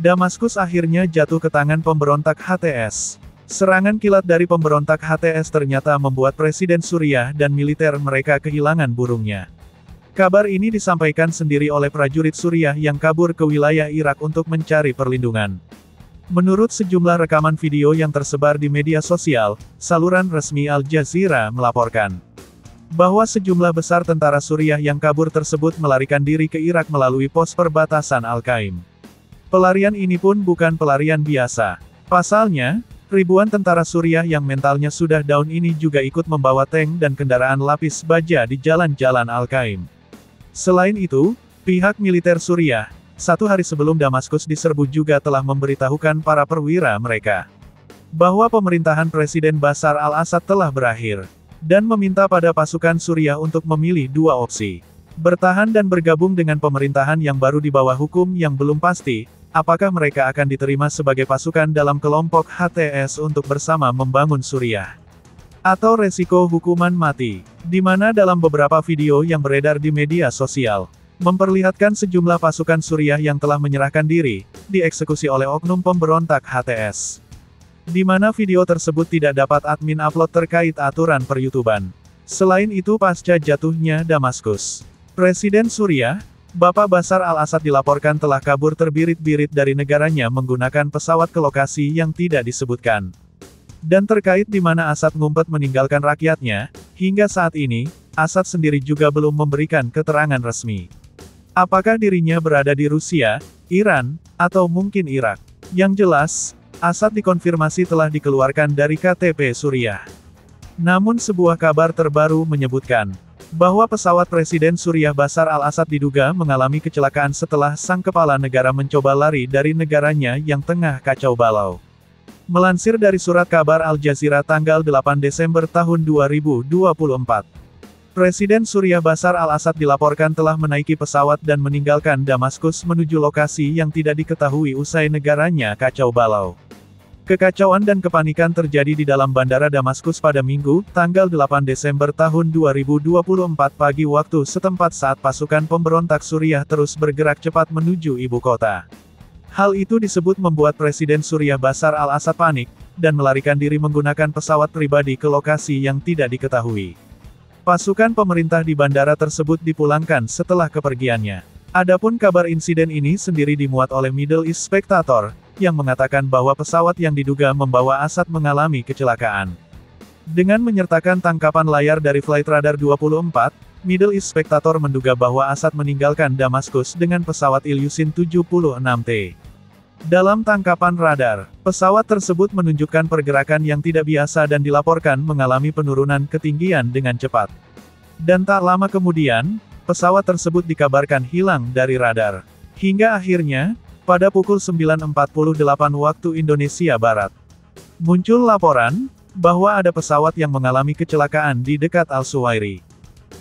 Damaskus akhirnya jatuh ke tangan pemberontak HTS. Serangan kilat dari pemberontak HTS ternyata membuat Presiden Suriah dan militer mereka kehilangan burungnya. Kabar ini disampaikan sendiri oleh prajurit Suriah yang kabur ke wilayah Irak untuk mencari perlindungan. Menurut sejumlah rekaman video yang tersebar di media sosial, saluran resmi Al Jazeera melaporkan bahwa sejumlah besar tentara Suriah yang kabur tersebut melarikan diri ke Irak melalui pos perbatasan Al-Qaim. Pelarian ini pun bukan pelarian biasa. Pasalnya, ribuan tentara Suriah yang mentalnya sudah down ini juga ikut membawa tank dan kendaraan lapis baja di jalan-jalan Al-Qaim. Selain itu, pihak militer Suriah, 1 hari sebelum Damaskus diserbu juga telah memberitahukan para perwira mereka bahwa pemerintahan Presiden Bashar al-Assad telah berakhir, dan meminta pada pasukan Suriah untuk memilih 2 opsi. Bertahan dan bergabung dengan pemerintahan yang baru di bawah hukum yang belum pasti, apakah mereka akan diterima sebagai pasukan dalam kelompok HTS untuk bersama membangun Suriah, atau resiko hukuman mati, di mana dalam beberapa video yang beredar di media sosial, memperlihatkan sejumlah pasukan Suriah yang telah menyerahkan diri, dieksekusi oleh oknum pemberontak HTS. Di mana video tersebut tidak dapat admin upload terkait aturan per-YouTuban. Selain itu pasca jatuhnya Damaskus, Presiden Suriah, Bapak Bashar al-Assad dilaporkan telah kabur terbirit-birit dari negaranya menggunakan pesawat ke lokasi yang tidak disebutkan. Dan terkait di mana Assad ngumpet meninggalkan rakyatnya, hingga saat ini, Assad sendiri juga belum memberikan keterangan resmi. Apakah dirinya berada di Rusia, Iran, atau mungkin Irak? Yang jelas, Assad dikonfirmasi telah dikeluarkan dari KTP Suriah. Namun sebuah kabar terbaru menyebutkan bahwa pesawat Presiden Suriah Bashar al-Assad diduga mengalami kecelakaan setelah sang kepala negara mencoba lari dari negaranya yang tengah kacau balau. Melansir dari surat kabar Al Jazeera tanggal 8 Desember tahun 2024, Presiden Suriah Bashar al-Assad dilaporkan telah menaiki pesawat dan meninggalkan Damaskus menuju lokasi yang tidak diketahui usai negaranya kacau balau. Kekacauan dan kepanikan terjadi di dalam bandara Damaskus pada Minggu, tanggal 8 Desember tahun 2024 pagi waktu setempat saat pasukan pemberontak Suriah terus bergerak cepat menuju ibu kota. Hal itu disebut membuat Presiden Suriah Bashar al-Assad panik, dan melarikan diri menggunakan pesawat pribadi ke lokasi yang tidak diketahui. Pasukan pemerintah di bandara tersebut dipulangkan setelah kepergiannya. Adapun kabar insiden ini sendiri dimuat oleh Middle East Spectator, yang mengatakan bahwa pesawat yang diduga membawa Assad mengalami kecelakaan. Dengan menyertakan tangkapan layar dari Flight Radar 24, Middle East Spectator menduga bahwa Assad meninggalkan Damaskus dengan pesawat Ilyushin 76T. Dalam tangkapan radar, pesawat tersebut menunjukkan pergerakan yang tidak biasa dan dilaporkan mengalami penurunan ketinggian dengan cepat. Dan tak lama kemudian, pesawat tersebut dikabarkan hilang dari radar. Hingga akhirnya, pada pukul 9.48 waktu Indonesia Barat, muncul laporan bahwa ada pesawat yang mengalami kecelakaan di dekat Al-Suwairi.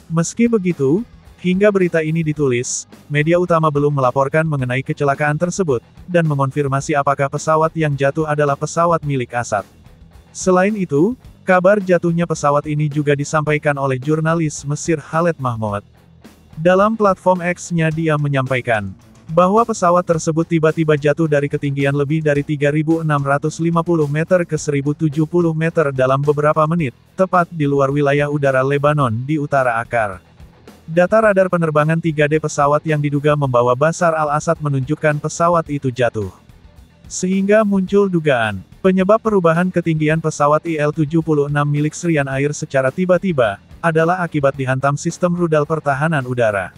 Meski begitu, hingga berita ini ditulis, media utama belum melaporkan mengenai kecelakaan tersebut, dan mengonfirmasi apakah pesawat yang jatuh adalah pesawat milik Assad. Selain itu, kabar jatuhnya pesawat ini juga disampaikan oleh jurnalis Mesir Khaled Mahmoud. Dalam platform X-nya dia menyampaikan bahwa pesawat tersebut tiba-tiba jatuh dari ketinggian lebih dari 3.650 meter ke 1.070 meter dalam beberapa menit, tepat di luar wilayah udara Lebanon di utara Akkar. Data radar penerbangan 3D pesawat yang diduga membawa Bashar al-Assad menunjukkan pesawat itu jatuh. Sehingga muncul dugaan, penyebab perubahan ketinggian pesawat IL-76 milik Syrian Air secara tiba-tiba, adalah akibat dihantam sistem rudal pertahanan udara.